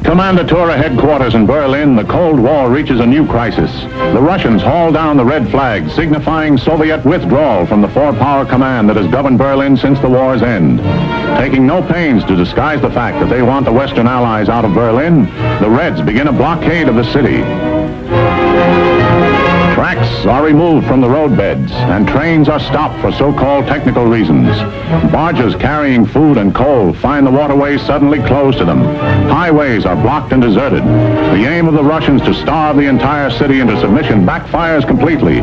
Commandatura headquarters in Berlin, the Cold War reaches a new crisis. The Russians haul down the red flag, signifying Soviet withdrawal from the four-power command that has governed Berlin since the war's end. Taking no pains to disguise the fact that they want the Western Allies out of Berlin, the Reds begin a blockade of the city. Tracks are removed from the roadbeds, and trains are stopped for so-called technical reasons. Barges carrying food and coal find the waterways suddenly closed to them. Highways are blocked and deserted. The aim of the Russians to starve the entire city into submission backfires completely.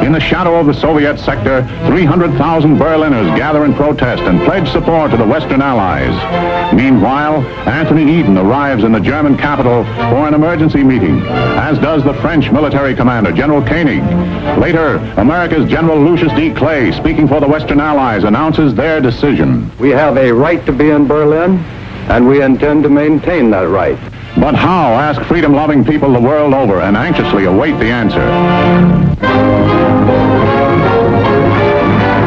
In the shadow of the Soviet sector, 300,000 Berliners gather in protest and pledge support to the Western Allies. Meanwhile, Anthony Eden arrives in the German capital for an emergency meeting, as does the French military commander, General Koenig. Later, America's General Lucius D. Clay, speaking for the Western Allies, announces their decision. We have a right to be in Berlin, and we intend to maintain that right. But how, ask freedom-loving people the world over, and anxiously await the answer.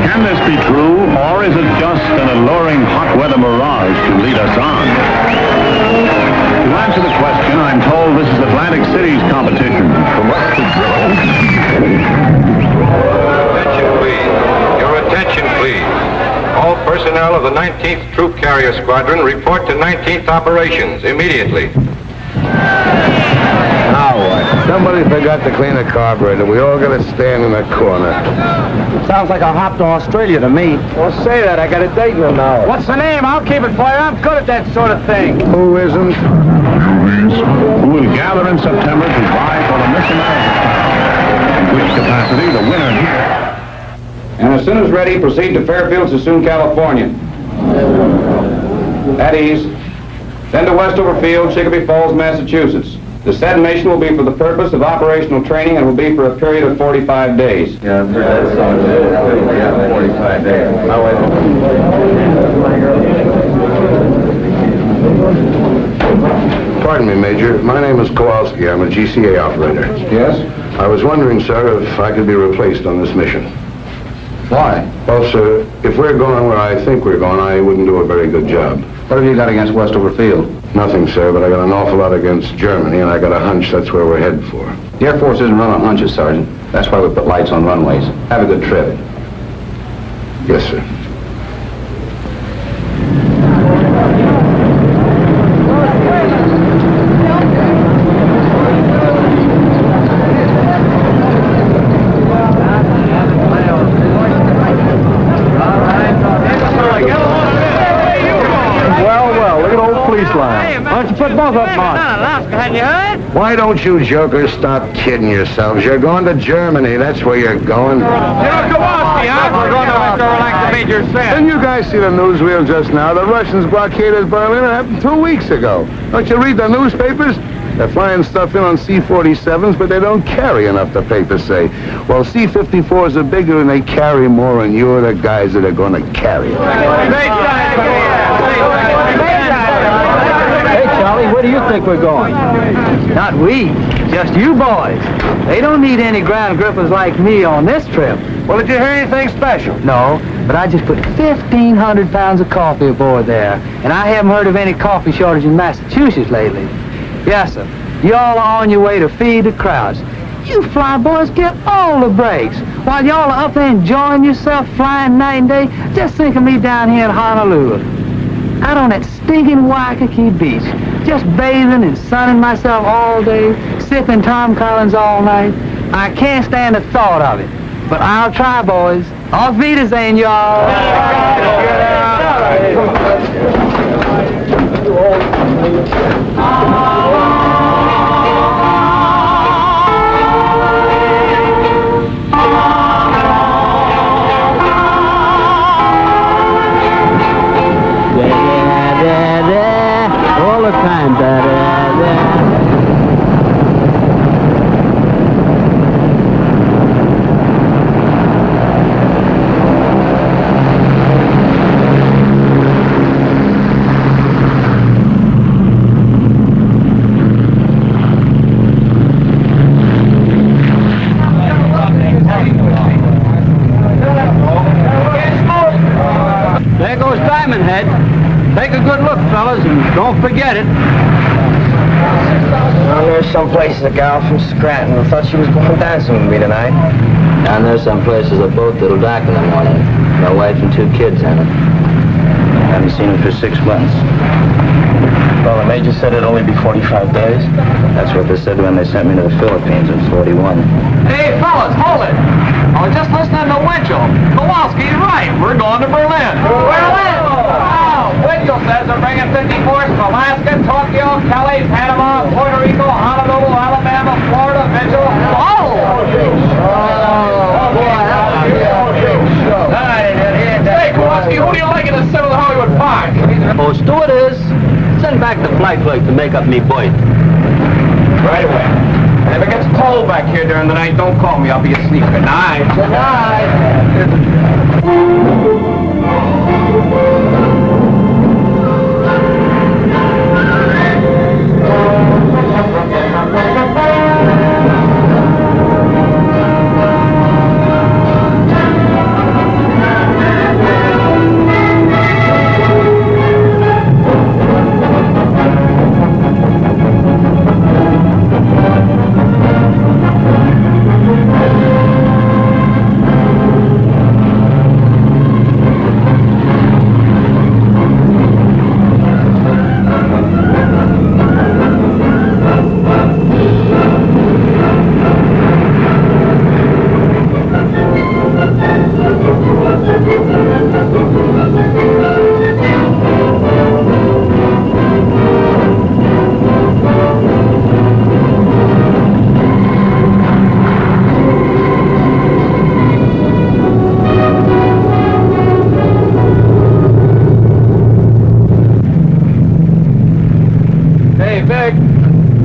Can this be true, or is it just an alluring hot-weather mirage to lead us on? To answer the question, I'm told this is Atlantic City's competition. Attention, please. Your attention, please. All personnel of the 19th Troop Carrier Squadron report to 19th Operations immediately. Now what? Somebody forgot to clean the carburetor. We all got to stand in the corner. Sounds like I hopped to Australia to me. Well, say that. I got a date in an hour. What's the name? I'll keep it for you. I'm good at that sort of thing. Who isn't? Who will gather in September to vie for the Miss America crown, in which capacity the winner. And as soon as ready, proceed to Fairfield, Sassoon, California. At ease. Then to Westover Field, Chicopee Falls, Massachusetts. The said mission will be for the purpose of operational training and will be for a period of 45 days. Yeah, that sounds good. Yeah, 45 days. Pardon me, Major. My name is Kowalski. I'm a GCA operator. Yes? I was wondering, sir, if I could be replaced on this mission. Why? Well, sir, if we're going where I think we're going, I wouldn't do a very good job. What have you got against Westover Field? Nothing, sir, but I got an awful lot against Germany, and I got a hunch that's where we're headed for. The Air Force isn't run on hunches, Sergeant. That's why we put lights on runways. Have a good trip. Yes, sir. Why don't you put both of them on? Hadn't you heard? Why don't you jokers stop kidding yourselves? You're going to Germany. That's where you're going. You're Kowalski, huh? We're going to like the Major said. Didn't you guys see the newsreel just now? The Russians blockaded Berlin. It happened 2 weeks ago. Don't you read the newspapers? They're flying stuff in on C-47s, but they don't carry enough, the papers say. Well, C-54s are bigger and they carry more, and you're the guys that are going to carry it. Hey, Charlie, where do you think we're going? Not we, just you boys. They don't need any ground grippers like me on this trip. Well, did you hear anything special? No, but I just put 1,500 pounds of coffee aboard there, and I haven't heard of any coffee shortage in Massachusetts lately. Yes, sir. Y'all are on your way to feed the crowds. You fly boys get all the breaks. While y'all are up there enjoying yourself flying night and day, just think of me down here in Honolulu. Out on that stinking Waikiki beach, just bathing and sunning myself all day, sipping Tom Collins all night. I can't stand the thought of it. But I'll try, boys. Auf Wiedersehen, y'all. All the time, There goes Diamond Head. Take a good look, fellas, and don't forget it. Well, there's some places a gal from Scranton who thought she was going dancing with me tonight. And there's some places a boat that'll dock in the morning. My wife and 2 kids in it. Haven't seen them for 6 months. Well, the major said it'd only be 45 days. That's what they said when they sent me to the Philippines in 41. Hey, fellas, hold it. I was just listening to Winchell. Kowalski's right. We're going to Berlin. Berlin! Wow! Winchell says they're bringing 54s from Alaska, Tokyo, Kelly, Panama, Puerto Rico, Honolulu, Alabama, Florida, Mitchell. Oh! Hey, Kowalski, who do you like in the 7th Hollywood Park? Oh, stewardess, send back the flight clerk to make up me berth. Right away. And if it gets cold back here during the night, don't call me. I'll be asleep. Good night. Good night.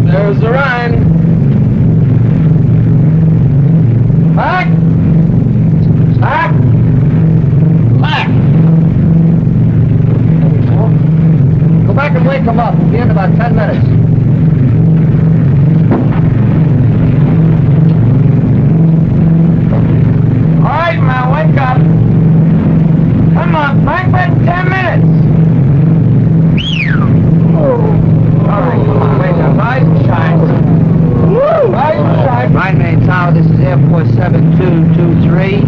There's the Rhine. Back! Back! Back! Go back and wake them up. We'll be in about 10 minutes. All right, man, wake up. Come on, Frank, back 10 minutes. All right, come on, wake up. Rise and shine. Woo! Rise and shine. Rhine Main Tower, this is Air Force 7223.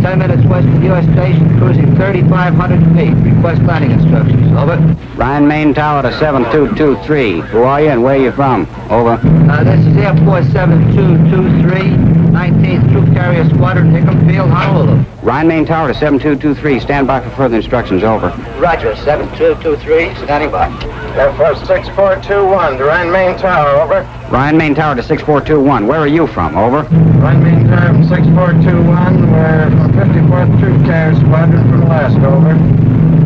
10 minutes west of U.S. Station, cruising 3,500 feet. Request landing instructions. Over. Rhine Main Tower to 7223. Who are you and where are you from? Over. This is Air Force 7223, 19th Troop Carrier Squadron, Hickam Field, Honolulu. Rhine Main Tower to 7223. Stand by for further instructions. Over. Roger, 7223. Standing by. Air Force 6421, to Rhine Main Tower, over. Rhine Main Tower to 6421. Where are you from? Over. Rhine Main Tower from 6421, we're from 54th Troop Carrier Squadron from Alaska, over.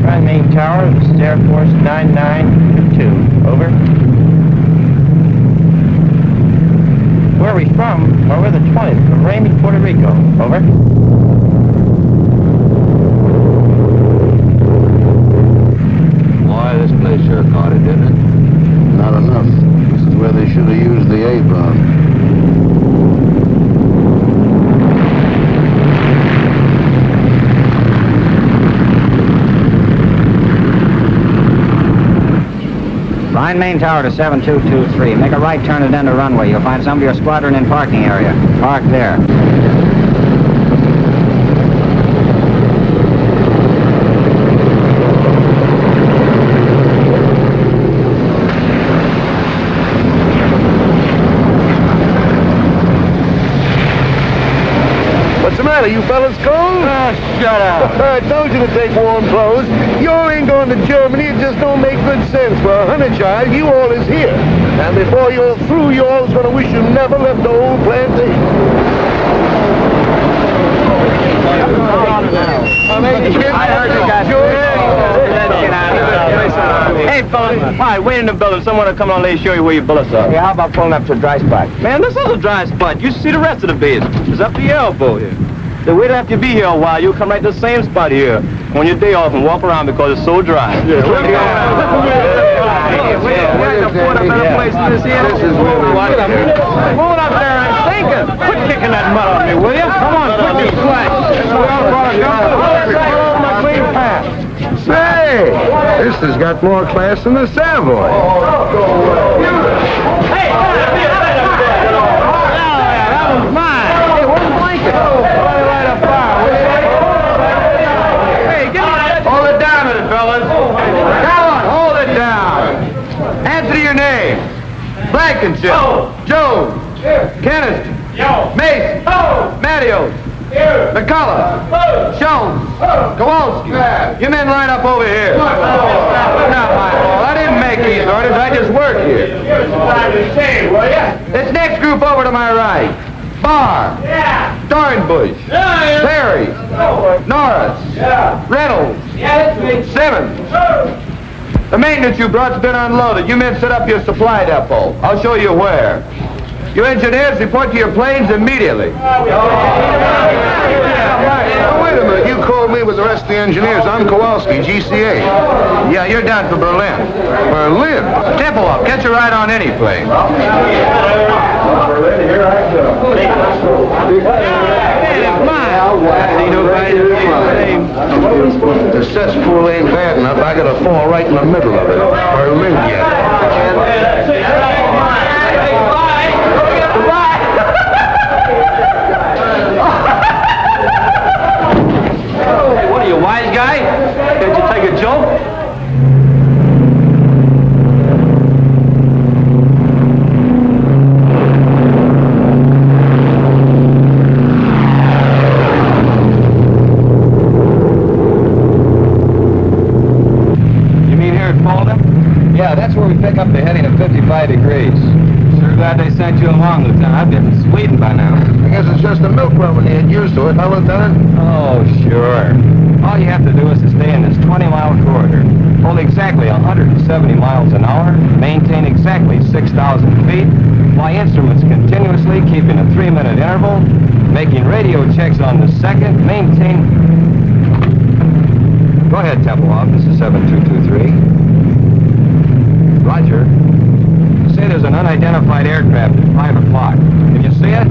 Rhine Main Tower, this is Air Force 9922, over. Where are we from? Well, we're the 20th, from Ramey, Puerto Rico, over. Boy, this place sure caught it, didn't it? Not enough. This is where they should have used the A-bomb. Line main tower to 7223. Make a right turn at end of runway. You'll find some of your squadron in parking area. Park there. What's the matter? You fellas cold? Shut up. I told you to take warm clothes. You all ain't going to Germany. It just don't make good sense. For a hunter child, you all is here. And before you're through, you all's going to wish you never left the old plantation. Hey, fellas. All right, wait in the building. Someone will come on and show you where your bullets are. Hey, how about pulling up to a dry spot? Man, this is a dry spot. You see the rest of the base. It's up to your elbow here. Then wait after you be here a while. You'll come right to the same spot here on your day off and walk around because it's so dry. Yeah. Hold up there and thinking. Quit kicking that mud on me, will you? Come on, put me flat. My clean pants. Say, this has got more class than the Savoy. Hey, that was mine. Hey, where's the blanket? Light a fire. Hey, hold it down a minute, fellas. Come on, hold it down. Answer to your name. Blankenship. Jones. Kennedy. Mason. Matthews. McCullough. Jones. Kowalski. You men line up over here. Not my fault. I didn't make these orders. I just work here. This next group over to my right. Barr. Dornbush. Perry. Norris. Reynolds. Simmons. The maintenance you brought's been unloaded. You men set up your supply depot. I'll show you where. You engineers report to your planes immediately. Now, wait a minute. You called me with the rest of the engineers. I'm Kowalski, GCA. Yeah, you're down for Berlin. Berlin? Temple up. Catch a ride on any plane. Berlin, here I go. The cesspool ain't bad enough. I gotta fall right in the middle of it. Berlin yet. Hey, what are you, wise guy? Can't you take a joke? You mean here at Fulda? Yeah, that's where we pick up the heading of 55 degrees. Sure glad they sent you along, Lieutenant. I'd been in Sweden by now. I guess it's just a milk run when you get used to it, huh, Lieutenant? Oh, sure. All you have to do is to stay in this 20-mile corridor, hold exactly 170 miles an hour, maintain exactly 6,000 feet, fly instruments continuously, keeping a 3-minute interval, making radio checks on the second, maintain... Go ahead, Tempelhoff. This is 7223. Roger. Say there's an unidentified aircraft at 5 o'clock. Can you see it?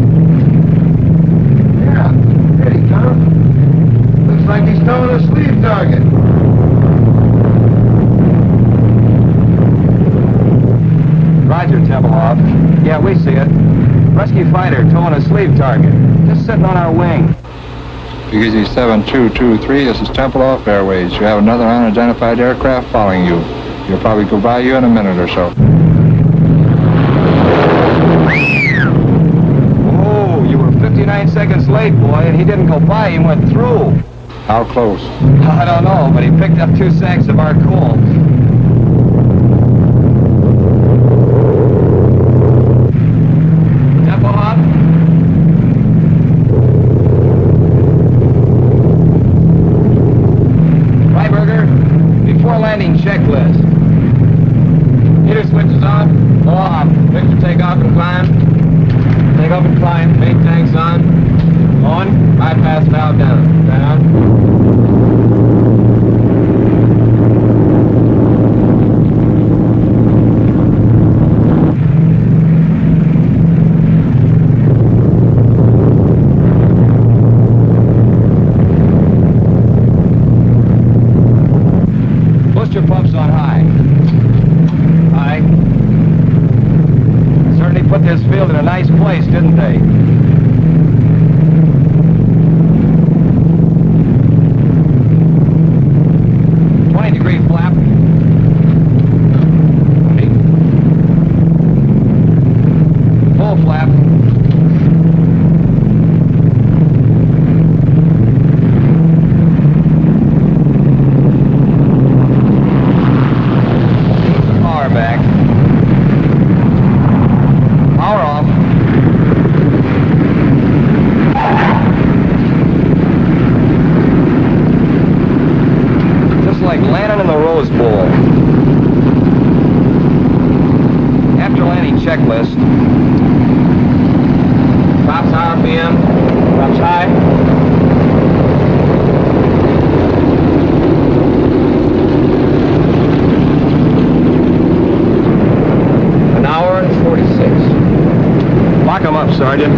Yeah. There he comes. Looks like he's towing a sleeve target. Roger, Tempelhoff. Yeah, we see it. Rescue fighter towing a sleeve target. Just sitting on our wing. Easy 7223, this is Tempelhoff Airways. You have another unidentified aircraft following you. He'll probably go by you in a minute or so. Oh, you were 59 seconds late, boy, and he didn't go by, he went through. How close? I don't know, but he picked up 2 sacks of our coal. Tempelhoff? Freiberger, before landing checklist. Meter switches on. Off. Victor, take off and climb. Take off and climb. Main tanks on. On. Bypass valve down. Down. Booster pumps on high. High. Put this field in a nice place, didn't they? Degree flap. Full flap. Power back. Power off. Like landing in the Rose Bowl. After landing checklist. Tops RPM. Tops high. An hour and 46. Lock 'em up, Sergeant.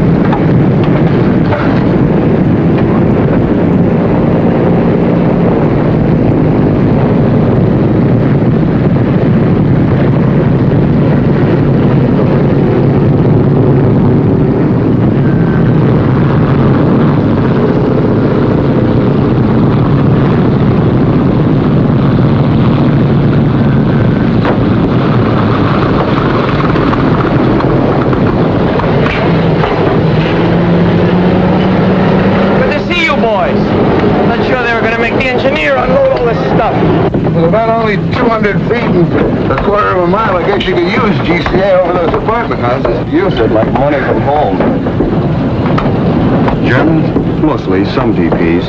About only 200 feet and a quarter of a mile, I guess you could use GCA over those apartment houses. Use it like money from home. Germans? Mostly, some DPs.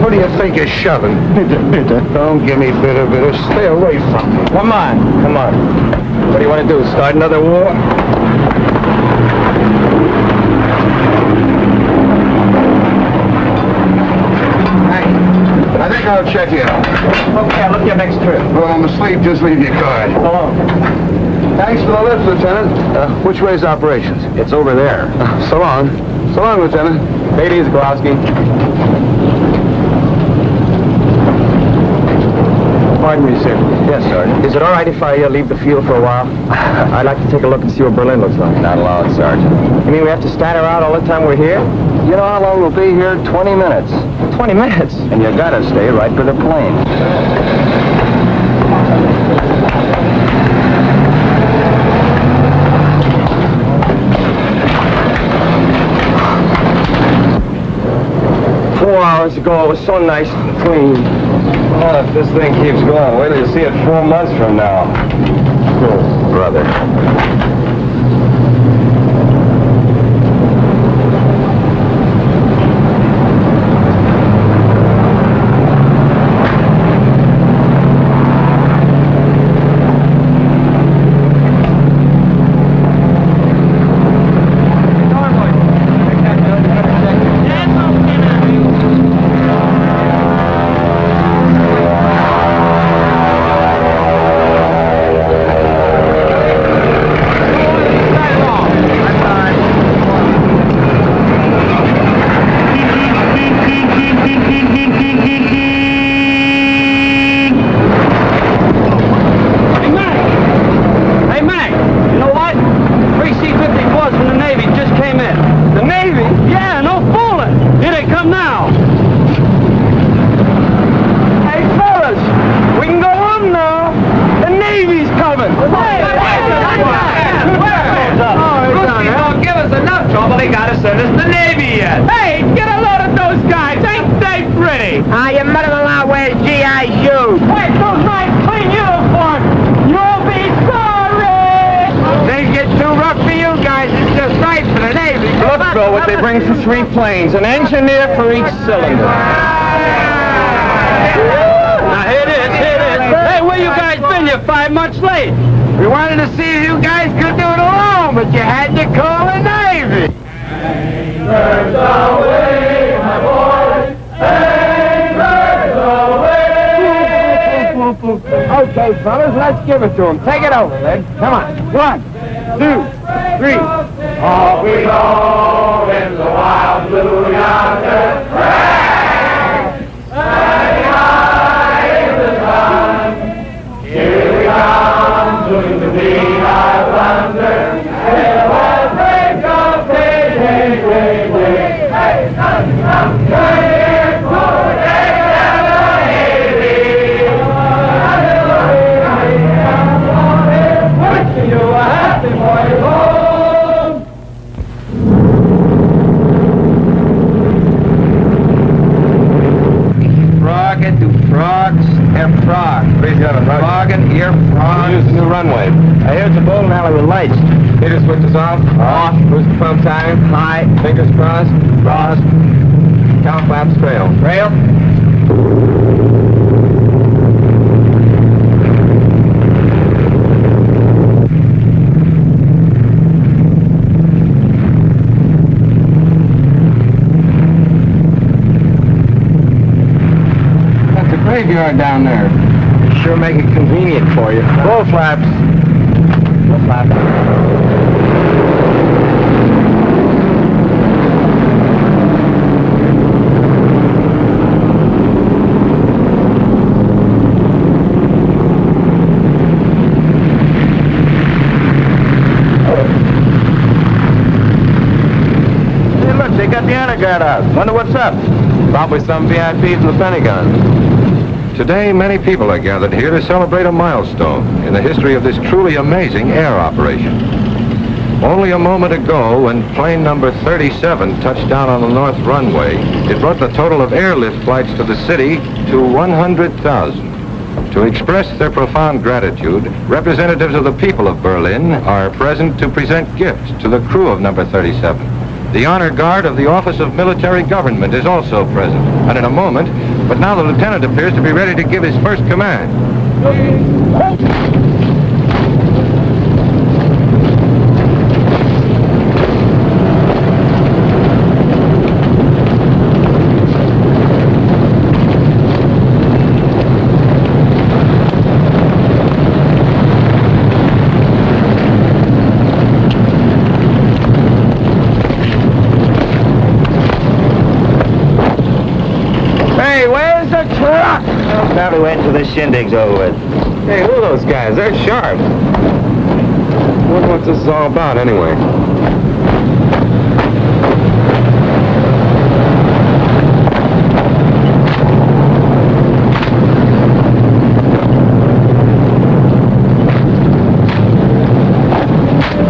What do you think you're shoving? Bitter. Don't give me bitter. Stay away from me. Come on. What do you want to do, start another war? I think I'll check you out. Okay, I'll look at your next trip. Well, I'm asleep. Just leave your card. So long. Thanks for the lift, Lieutenant. Which way's operations? It's over there. So long. So long, Lieutenant. Ladies, Growski. Pardon me, sir. Yes, Sergeant. Is it all right if I leave the field for a while? I'd like to take a look and see what Berlin looks like. Not allowed, Sergeant. You mean we have to stand around all the time we're here? You know how long we'll be here? 20 minutes. 20 minutes? And you gotta stay right for the plane. Hours ago, it was so nice and clean. Well, if this thing keeps going, wait till you see it 4 months from now. Oh, Brother. Three planes, an engineer for each cylinder. Now hit it. Hey, where you guys been? You're 5 months late. We wanted to see if you guys could do it alone, but you had to call the Navy. Anchors away, my boys. Anchors away. Okay, fellas, let's give it to them. Take it over, then. Come on. 1, 2, 3. Off we go in the wild blue yonder. Standing high in the sun. Here we are. fogging, ear fog. Use the new runway. Here's the bowling alley with lights. Heater switches off. Off. Boost pump time. High. Fingers crossed. Cross. Cow flaps trail. Trail. That's a graveyard down there. Sure make it convenient for you. Bull flaps. Bull flaps. Hey, look, they got the honor guard out. Wonder what's up. Probably some VIP from the Pentagon. Today, many people are gathered here to celebrate a milestone in the history of this truly amazing air operation. Only a moment ago, when plane number 37 touched down on the north runway, it brought the total of airlift flights to the city to 100,000. To express their profound gratitude, representatives of the people of Berlin are present to present gifts to the crew of number 37. The honor guard of the Office of Military Government is also present, and in a moment, but now the lieutenant appears to be ready to give his first command. Hey, where's the truck? Probably wait until this shindig's over with. Hey, who are those guys? They're sharp. Wonder what this is all about, anyway.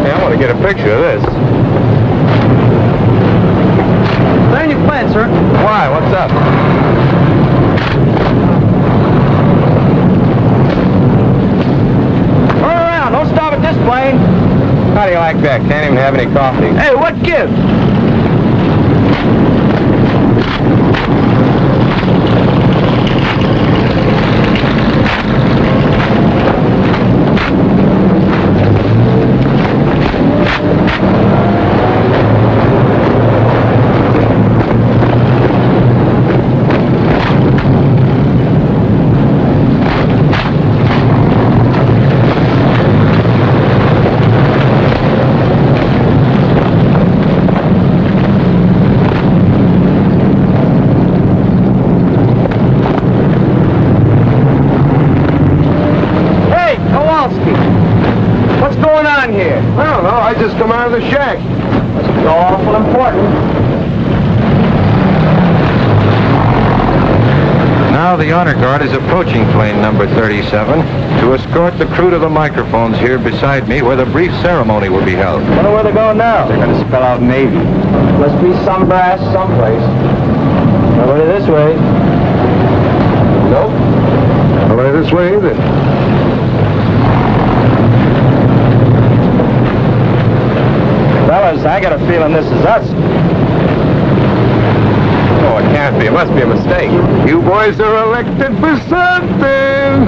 Hey, I want to get a picture of this. Land your plane, sir. Why? What's up? Turn around. Don't stop at this plane. How do you like that? Can't even have any coffee. Hey, what gives? What's going on here? I don't know. I just come out of the shack. It's awful important. Now the honor guard is approaching plane number 37 to escort the crew to the microphones here beside me where the brief ceremony will be held. Wonder where they're going now. They're going to spell out Navy. Must be some brass someplace. Nobody this way. Nope. Nobody this way either. Fellas, I got a feeling this is us. Oh, it can't be. It must be a mistake. You boys are elected for something.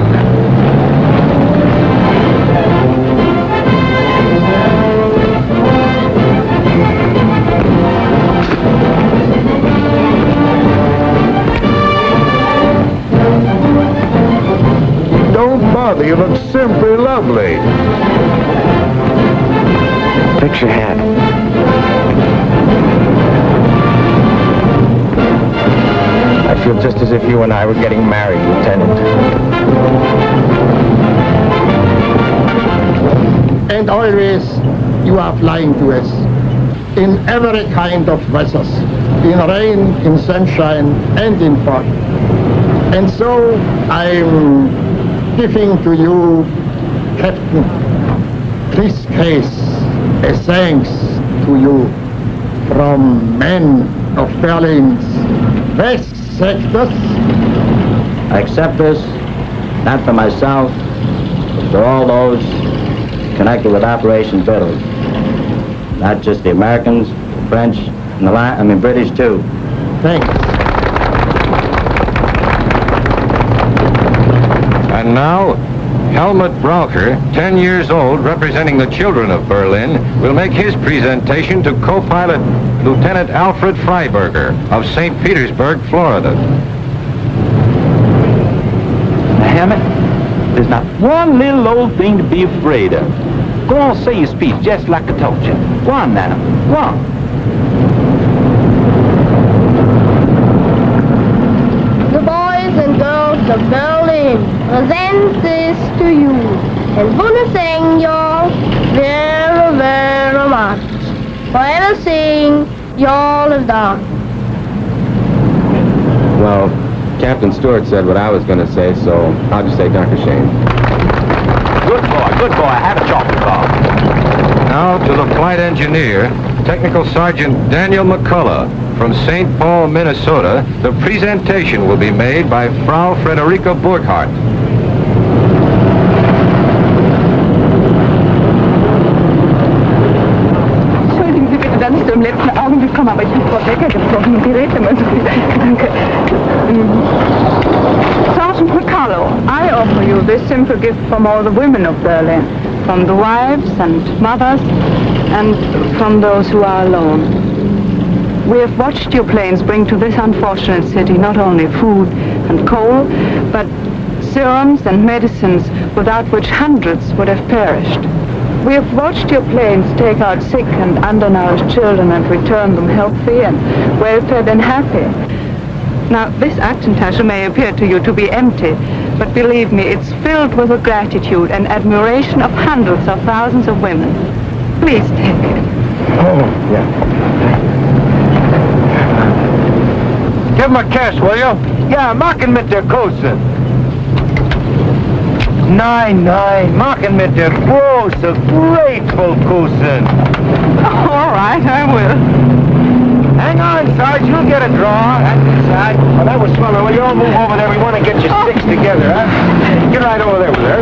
Don't bother. You look simply lovely. Fix your hat. I feel just as if you and I were getting married, Lieutenant. And always you are flying to us in every kind of weathers, in rain, in sunshine, and in fog. And so I'm giving to you, Captain, this case, a thanks to you from men of Berlin's West sectors. I accept this, not for myself, for all those connected with Operation Vittles. Not just the Americans, the French, and the British too. Thanks. And now, Helmut Braucher, 10 years old, representing the children of Berlin, will make his presentation to co-pilot Lieutenant Alfred Freiberger of St. Petersburg, Florida. Now, Helmut, there's not one little old thing to be afraid of. Go on, say your speech just like I told you. Go on now, go on. The boys and girls of Berlin present this to you and want to thank you all very, very much for everything you all have done. Well, Captain Stewart said what I was going to say, so I'll just say Dr. Shane. Good boy, have a chocolate bar. Now to the flight engineer, Technical Sergeant Daniel McCullough from St. Paul, Minnesota. The presentation will be made by Frau Frederica Burkhardt. Entschuldigen Sie bitte, dass ich so im letzten Augenblick komme, aber ich habe Frau Becker gesprochen und die redet immer so viel. Danke. Sergeant McCullough, I offer you this simple gift from all the women of Berlin, from the wives and mothers, and from those who are alone. We have watched your planes bring to this unfortunate city not only food and coal, but serums and medicines without which hundreds would have perished. We have watched your planes take out sick and undernourished children and return them healthy and well-fed and happy. Now, this Aktentasche may appear to you to be empty, but believe me, it's filled with the gratitude and admiration of hundreds of thousands of women. Please take it. Oh, yeah. Give him a kiss, will you? Ja, mach ihn mit der Kusse. Nein, mach ihn mit der großen, grateful Kusse. All right, I will. Hang on, Sarge, you'll get a draw. That's inside. Oh, that was fun. Will you all move over there? We want to get your sticks together, huh? Get right over there with her.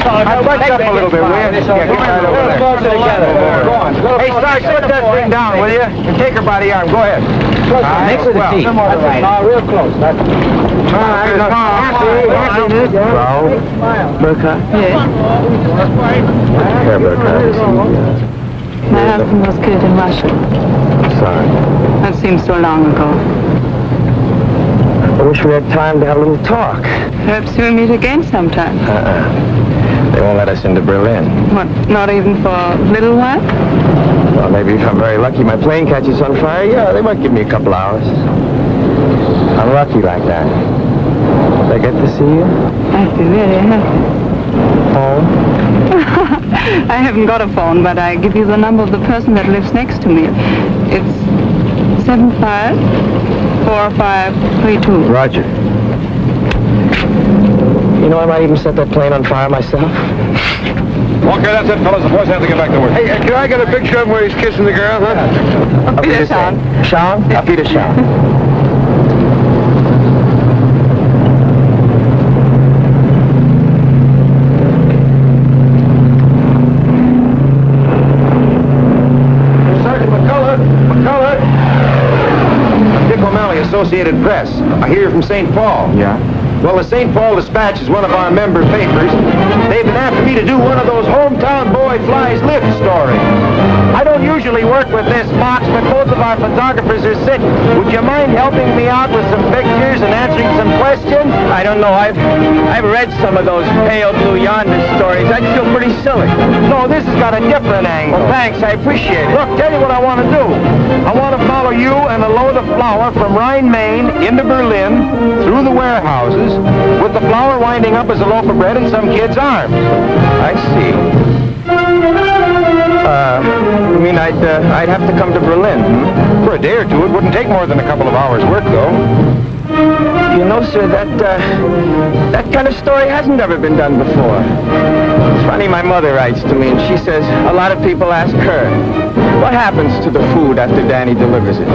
I'll back up a little bit, will you? Yeah, get right over there. Closer together. Go on. Hey, Sarge, put that thing down, will you? And take her by the arm. Go ahead. Next to the seat. Real close. That's Frau Burkhardt? Yes. Herr Burkhardt. My husband was killed in Russia. Sorry. That seems so long ago. I wish we had time to have a little talk. Perhaps we'll meet again sometime. They won't let us into Berlin. What, not even for a little while? Well, maybe if I'm very lucky, my plane catches on fire. Yeah, they might give me a couple hours. I'm lucky like that. Did I get to see you? I'd be very happy. Home? I haven't got a phone, but I give you the number of the person that lives next to me. It's 754532. Roger. You know, I might even set that plane on fire myself. Okay, that's it, fellas. The boys have to get back to work. Hey, can I get a picture of him where he's kissing the girl, huh? Auf Wiedersehen. Sean? Auf Wiedersehen. Associated Press. I hear you're from St. Paul. Yeah? Well, the St. Paul Dispatch is one of our member papers. They've been after me to do one of those hometown boy flies lift stories. I don't usually work with this box, but both of our photographers are sick. Would you mind helping me out with some pictures and answering some questions? I don't know. I've read some of those pale blue yonder stories. I'd feel pretty silly. No, this has got a different angle. Well, thanks. I appreciate it. Look, tell you what I want to do. I want to follow you and a load of flour from Rhine, Maine into Berlin through the warehouses with the flour winding up as a loaf of bread in some kid's arms. I see. You mean I'd have to come to Berlin, For a day or two, it wouldn't take more than a couple of hours' work, though. You know, sir, that kind of story hasn't ever been done before. It's funny, my mother writes to me, and she says a lot of people ask her, what happens to the food after Danny delivers it?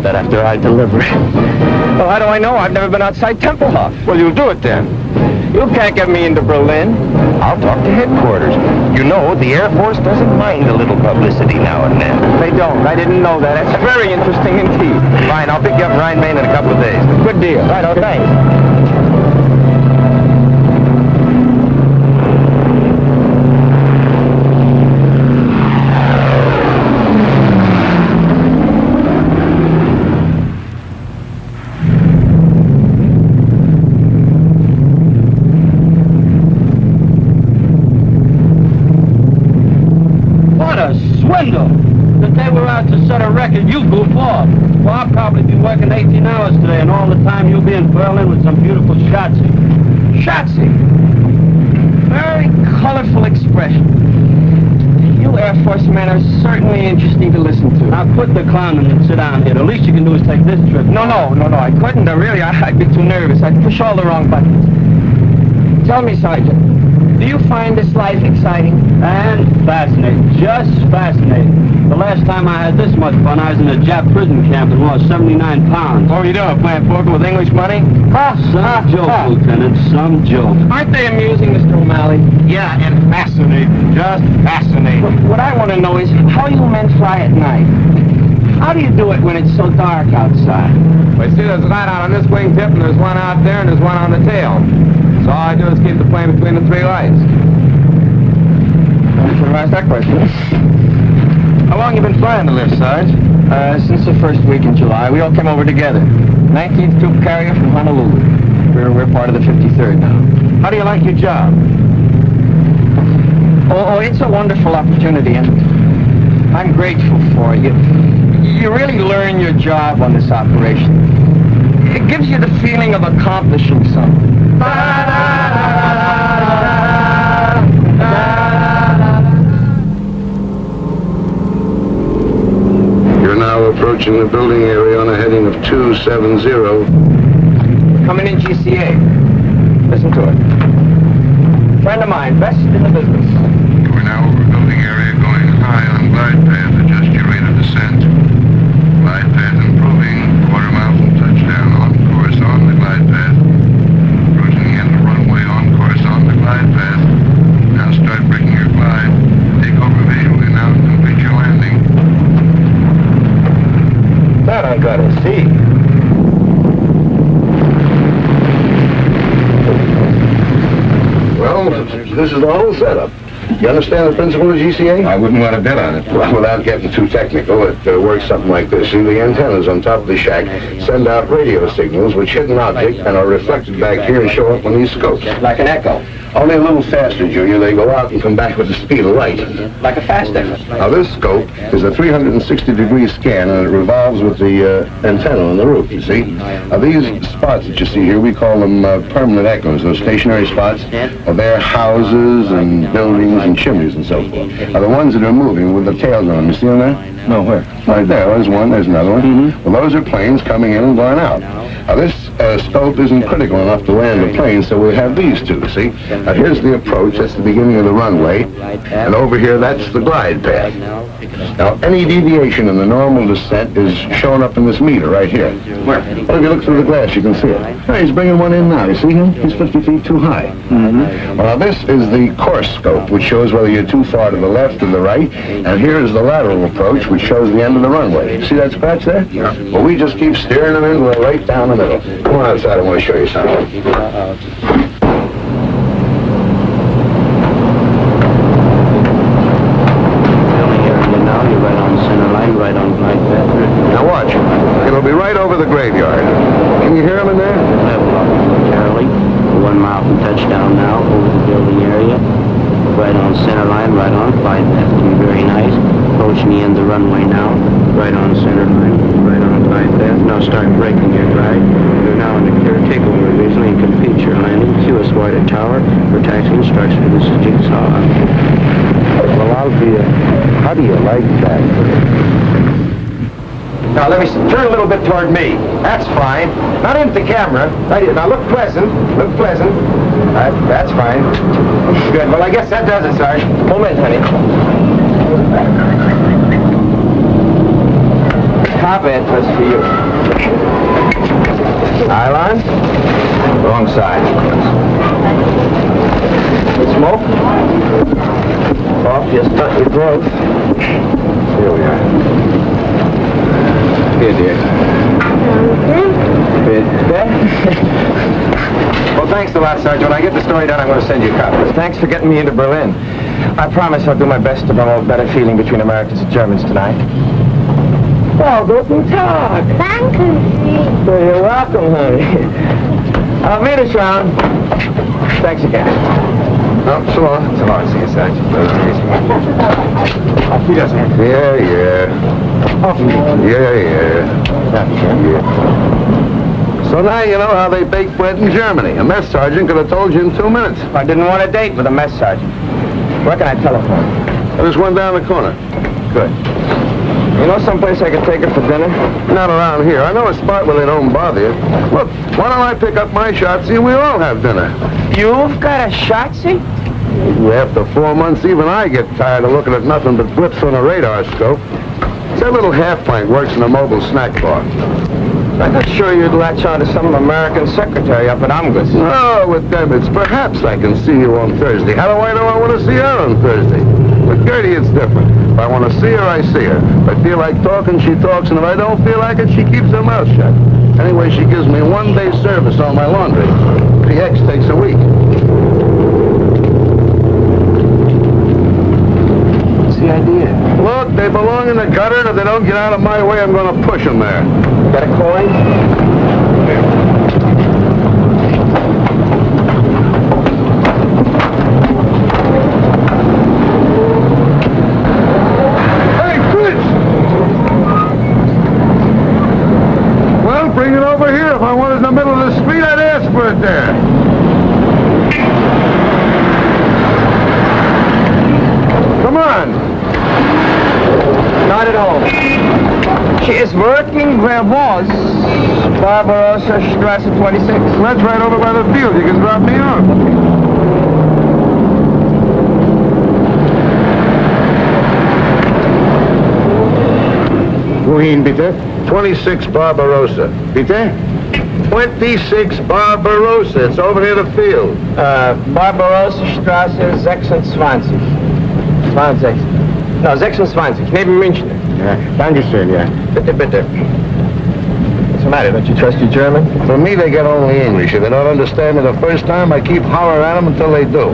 That after I deliver it. Well, how do I know? I've never been outside Tempelhof. Well, you'll do it then. You can't get me into Berlin. I'll talk to headquarters. You know, the Air Force doesn't mind a little publicity now and then. They don't. I didn't know that. That's very interesting indeed. Fine, I'll pick you up in Rhine, Maine in a couple of days. Good deal. Right, okay. Thanks. That they were out to set a record, you goof off. Well, I'll probably be working 18 hours today, and all the time you'll be in Berlin with some beautiful Schatzi. Schatzi. Very colorful expression. You Air Force men are certainly interesting to listen to. Now quit the clowning and sit down here. The least you can do is take this trip. No, I couldn't. Really, I'd be too nervous. I'd push all the wrong buttons. Tell me, Sergeant, do you find this life exciting? And fascinating. Just fascinating. The last time I had this much fun, I was in a Jap prison camp and lost 79 pounds. What were you doing, playing poker with English money? Some joke, Lieutenant, some joke. Aren't they amusing, Mr. O'Malley? Yeah, and fascinating. Just fascinating. What I want to know is how you men fly at night. How do you do it when it's so dark outside? Well, see, there's a light out on this wingtip, and there's one out there, and there's one on the tail. So all I do is keep the plane between the three lights. I should have asked that question. How long you been flying the lift, Sarge? Since the first week in July. We all came over together. 19th Troop Carrier from Honolulu. We're part of the 53rd now. How do you like your job? Oh, it's a wonderful opportunity, and I'm grateful for it. You really learn your job on this operation. It gives you the feeling of accomplishing something. You're now approaching the building area on a heading of 270. Coming in GCA. Listen to it. Friend of mine, best in the business. We're now over building area going high on glide path. Adjust your rate of descent. Glide path improving. Quarter mile from touchdown. On course on the glide path. Approaching the end of the runway on course on the glide path. Now start breaking your glide. Take over visually now and complete your landing. That I gotta see. Well, this is the whole setup. You understand the principle of GCA? I wouldn't want to bet on it. Well, without getting too technical, it works something like this. See, the antennas on top of the shack send out radio signals which hit an object and are reflected back here and show up on these scopes. Like an echo. Only a little faster, Junior. They go out and come back with the speed of light. Like a fast echo. Now, this scope is a 360-degree scan, and it revolves with the antenna on the roof, you see. Now, these spots that you see here, we call them permanent echoes. Those stationary spots are their houses and buildings and chimneys and so forth. Now, the ones that are moving with the tails on them, you see them there? No, where? Right there. There's one. There's another one. Well, those are planes coming in and going out. Now, this scope isn't critical enough to land the plane, so we have these two, see? Now, here's the approach. That's the beginning of the runway. And over here, that's the glide path. Now, any deviation in the normal descent is shown up in this meter right here. Where? Well, if you look through the glass, you can see it. Hey, he's bringing one in now. You see him? He's 50 feet too high. Well, now, this is the course scope, which shows whether you're too far to the left or the right. And here is the lateral approach, which shows the end of the runway. See that scratch there? Yeah. Well, we just keep steering them in right down the middle. Come on outside. I want to show you something. Now watch. It'll be right over the graveyard. Can you hear him in there? Level up, Charlie. 1 mile from touchdown now, over the building area. Right on center line, right on glide path. Very nice. Approaching the end of the runway now. Right on center line, right on glide path. Now start breaking your glide. You're now in the clear takeover visually and complete your landing. QS White Tower for taxi instruction. This is Jigsaw. Well, Althea, how do you like that? Now let me turn a little bit toward me. That's fine. Not into the camera. Right here. Now look pleasant. Look pleasant. That's fine. Good. Well, I guess that does it, Sarge. Moment, honey. Top end was for you. Nylon. Wrong side. both. Here we are. Here, dear. Well, thanks a lot, Sergeant. When I get the story done, I'm going to send you copies. Thanks for getting me into Berlin. I promise I'll do my best to promote better feeling between Americans and Germans tonight. Well, guten Tag. Thank you. Well, you're welcome, honey. I'll meet us round. Thanks again. Oh, so long. So long. See you, Sergeant. Auf Wiedersehen. Yeah. Auf Wiedersehen. Yeah. So now you know how they bake bread in Germany. A mess sergeant could have told you in 2 minutes. I didn't want a date with a mess sergeant. Where can I telephone? There's one down the corner. Good. You know someplace I could take her for dinner? Not around here. I know a spot where they don't bother you. Look, why don't I pick up my shotzi and we all have dinner? You've got a shotzi? After 4 months, even I get tired of looking at nothing but blips on a radar scope. That little half-pint works in a mobile snack bar. I'm not sure you'd latch on to some American secretary up at Amgus. Oh, with them, it's perhaps I can see you on Thursday. How do I know I want to see her on Thursday? With Gertie, it's different. If I want to see her, I see her. If I feel like talking, she talks, and if I don't feel like it, she keeps her mouth shut. Anyway, she gives me 1 day's service on my laundry. PX takes a week. What's the idea? Look, they belong in the gutter, and if they don't get out of my way, I'm going to push them there. Got a coin? Hey, Fritz! Well, bring it over here. If I wanted it in the middle of the street, I'd ask for it there. Come on. Not at all. She is working where was Barbarossa Strasse 26. That's right over by the field. You can drop me off. Wohin, bitte? 26 Barbarossa. Bitte? 26 Barbarossa. It's over near the field. Barbarossa Strasse 26. 20. No, 26. Neben München. Ja, danke schön, ja. Bitte. What's the matter? Don't you trust your German? For me, they get only English. If they don't understand me the first time, I keep hollering at them until they do.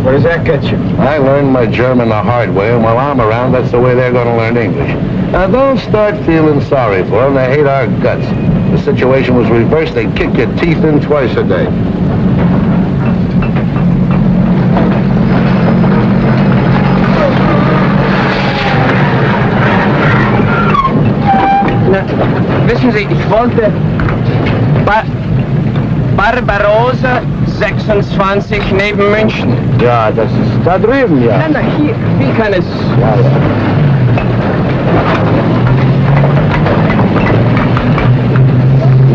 Where does that get you? I learned my German the hard way, and while I'm around, that's the way they're going to learn English. Now, don't start feeling sorry for them. They hate our guts. If the situation was reversed, they'd kick your teeth in twice a day. Wissen Sie, ich wollte Barbarossa 26 neben München. Ja, das ist da drüben, ja. Nein, hier, wie kann es...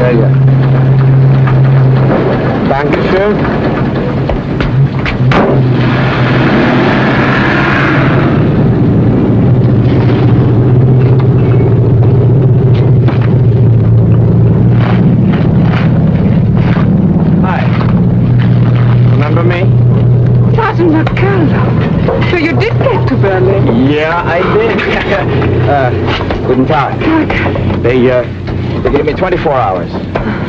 Ja. Dankeschön. Sergeant McCullough. So you did get to Berlin? Yeah, I did. Guten Tag. They gave me 24 hours.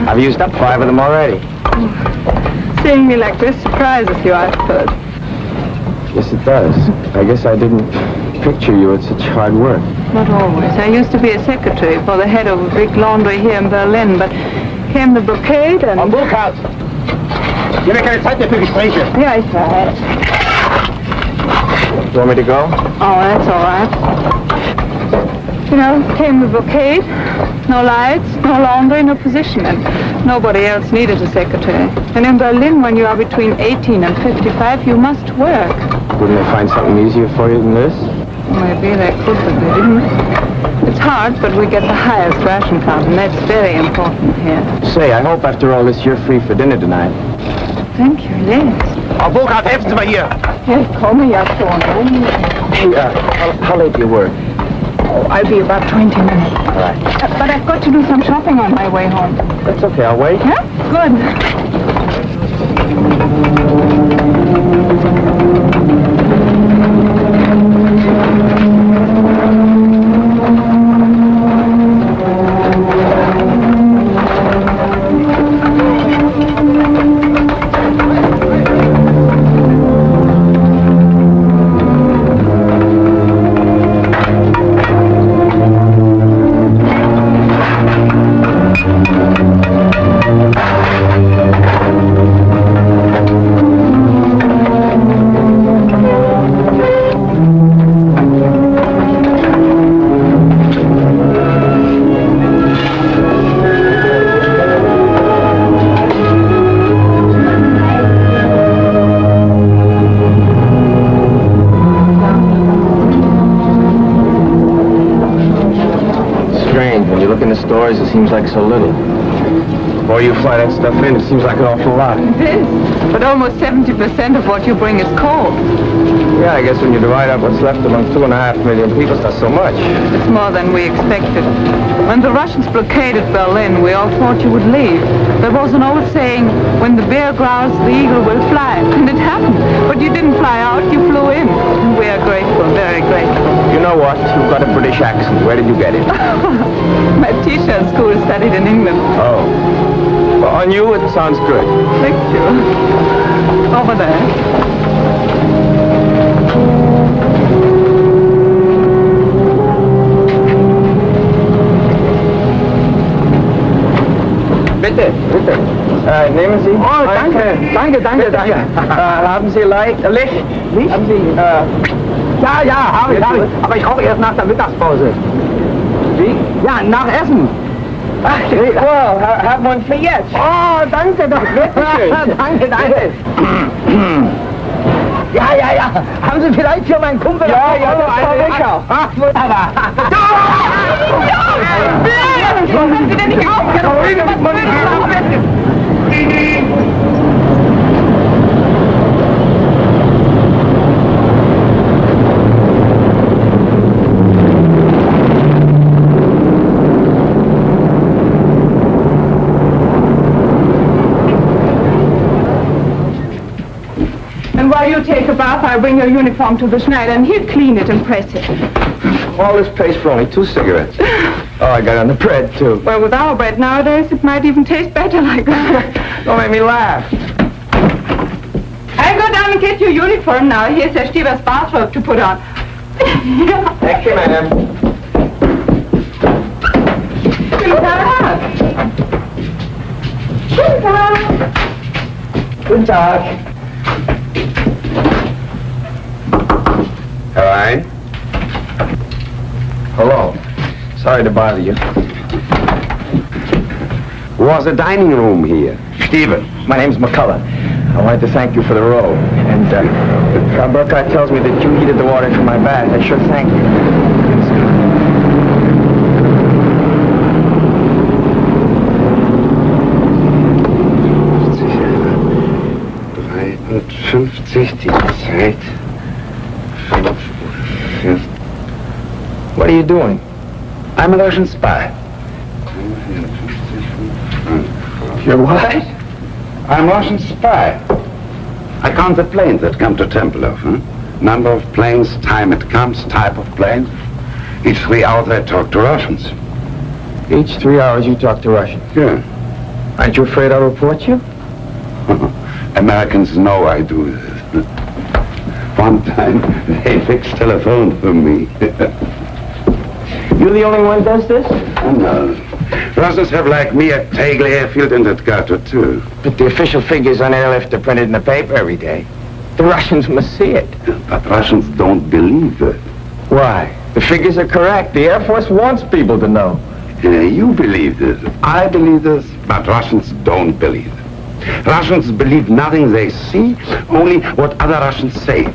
I've used up 5 of them already. Seeing me like this surprises you, I suppose. Yes, it does. I guess I didn't picture you at such hard work. Not always. I used to be a secretary for the head of a big laundry here in Berlin, but came the blockade and... Burkhardt! Gib mir keine Zeit mehr für Gespräche. Yeah, I tried. You want me to go? Oh, that's all right. You know, came the blockade. No lights, no laundry, no position, and nobody else needed a secretary. And in Berlin, when you are between 18 and 55, you must work. Wouldn't they find something easier for you than this? Maybe they could, but they didn't. It's hard, but we get the highest ration card, and that's very important here. Say, I hope after all this you're free for dinner tonight. Thank you, yes. Frau Burkhardt, helfen Sie mal hier! Yes, komme ja schon. Hey, how late do you work? Oh, I'll be about 20 minutes. All right. But I've got to do some shopping on my way home. That's okay, I'll wait. Yeah? Good. stories, it seems like so little. The more you fly that stuff in, it seems like an awful lot. It is. But almost 70% of what you bring is coal. Yeah, I guess when you divide up what's left among 2.5 million people, it's not so much. It's more than we expected. When the Russians blockaded Berlin, we all thought you would leave. There was an old saying, when the bear growls, the eagle will fly. And it happened. But you didn't fly out, you flew in. And we are grateful, very grateful. You know what? You've got a British accent. Where did you get it? My teacher at school studied in England. Oh. Well, on you, it sounds good. Thank you. Over there. Bitte. Nehmen Sie. Oh, danke. Danke. Haben Sie Licht? Haben Sie, Ja, habe ich. Aber ich hoffe erst nach der Mittagspause. Wie? Ja, nach Essen. Ach, well, have one for jetzt. Oh, danke doch. Danke. Ja. Haben Sie vielleicht für meinen Kumpel... Ja, ich auch. Ach, wunderbar. Hören Sie denn nicht auf? And while you take a bath, I'll bring your uniform to the Schneider, and he'll clean it and press it. All this paste for only 2 cigarettes. Oh, I got on the bread, too. Well, with our bread nowadays, it might even taste better like that. Don't make me laugh. I'll go down and get your uniform now. Here's Herr Stieber's bathrobe to put on. Thank you, madam. Guten Tag. All right. Hello. Sorry to bother you. Was a dining room here? Stephen, my name's McCullough. I wanted to thank you for the robe. And Frau Burkhardt tells me that you heated the water for my bath. I sure thank you. 50 die Zeit. 5 Uhr 4. What are you doing? I'm a Russian spy. You're what? I'm a Russian spy. I count the planes that come to Tempelhof. Number of planes, time it comes, type of plane. Each 3 hours I talk to Russians. Each 3 hours you talk to Russians? Yeah. Aren't you afraid I'll report you? Americans know I do this. One time they fixed telephone for me. You're the only one who does this? No. Russians have, like me, a Tegel airfield and at Gato, too. But the official figures on airlift are printed in the paper every day. The Russians must see it. But Russians don't believe it. Why? The figures are correct. The Air Force wants people to know. You believe this. I believe this, but Russians don't believe it. Russians believe nothing they see, only what other Russians say.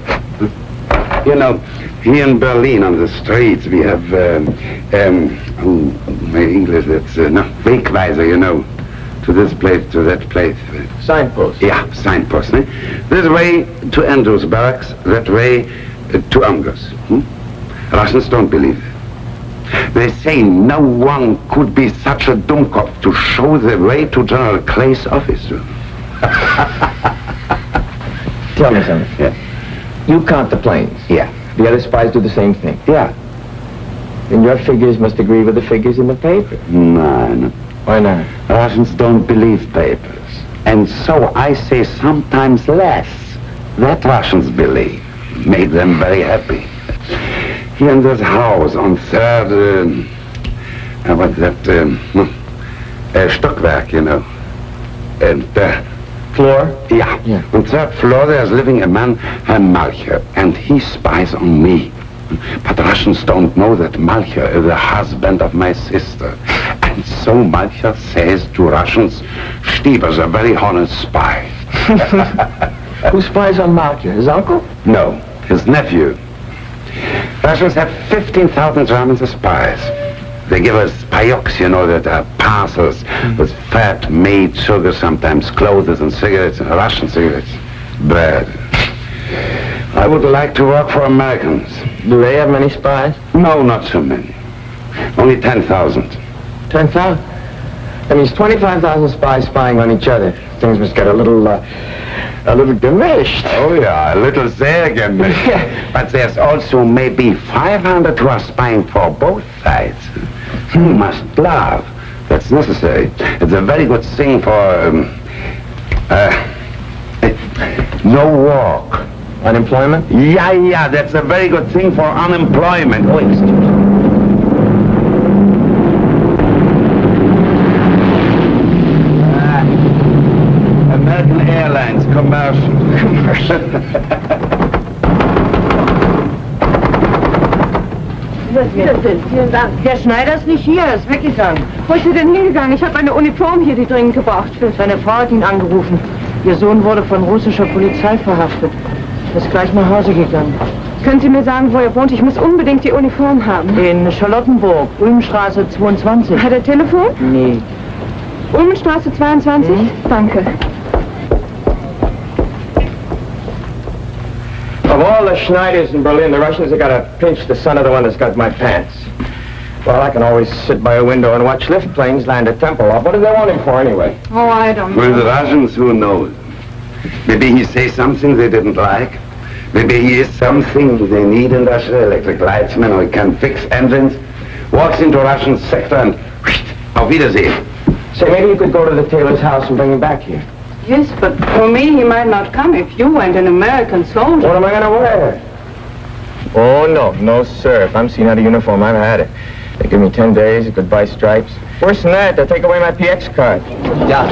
You know, here in Berlin on the streets we have, my English, that's, Wegweiser, you know, to this place, to that place. Signpost. Yeah, signpost. This way to Andrews Barracks, that way to Angers. Russians don't believe it. They say no one could be such a dummkopf to show the way to General Clay's office. Tell me something. Yeah. You count the planes. Yeah. The other spies do the same thing. Yeah. Then your figures must agree with the figures in the paper. No. Why not? Russians don't believe papers. And so I say sometimes less that Russians believe. Make them very happy. Here in this house on 3rd, what's that, Stockwerk, you know. And floor? Yeah. On 3rd floor there's living a man, Herr Malcher, and he spies on me. But Russians don't know that Malcher is the husband of my sister. And so Malcher says to Russians, Stieber's a very honest spy. Who spies on Malcher? His uncle? No, his nephew. Russians have 15,000 Germans as spies. They give us payocks, you know, that are parcels with fat, meat, sugar, sometimes clothes and cigarettes, Russian cigarettes. Bad. I would like to work for Americans. Do they have many spies? No, not so many. Only 10,000. 10,000? That means 25,000 spies spying on each other. Things must get a little diminished. Oh, yeah, a little sehr gemischt. But there's also maybe 500 who are spying for both sides. You must laugh. That's necessary. It's a very good thing for, no work. Unemployment? Yeah, that's a very good thing for unemployment. Oh, excuse me. American Airlines, commercial. Vielen Dank. Herr Schneider ist nicht hier, er ist weggegangen. Wo ist er denn hingegangen? Ich habe eine Uniform hier, die dringend gebraucht wird. Seine Frau hat ihn angerufen. Ihr Sohn wurde von russischer Polizei verhaftet. Er ist gleich nach Hause gegangen. Können Sie mir sagen, wo er wohnt? Ich muss unbedingt die Uniform haben. In Charlottenburg, Ulmstraße 22. Hat er Telefon? Nee. Ulmenstraße 22? Danke. Of all the Schneiders in Berlin, the Russians have got to pinch the son of the one that's got my pants. Well, I can always sit by a window and watch lift planes land at Tempelhof. What do they want him for, anyway? Oh, I don't know. Well, the Russians, who knows? Maybe he says something they didn't like. Maybe he is something they need industrial electric lightsman, or he can fix engines. Walks into a Russian sector and auf Wiedersehen. Say, maybe you could go to the tailor's house and bring him back here. Yes, but for me, he might not come if you weren't an American soldier. What am I going to wear? Oh, no, sir. If I'm seen out of uniform, I've had it. They give me 10 days, goodbye stripes. Worse than that, they'll take away my PX card. Yeah.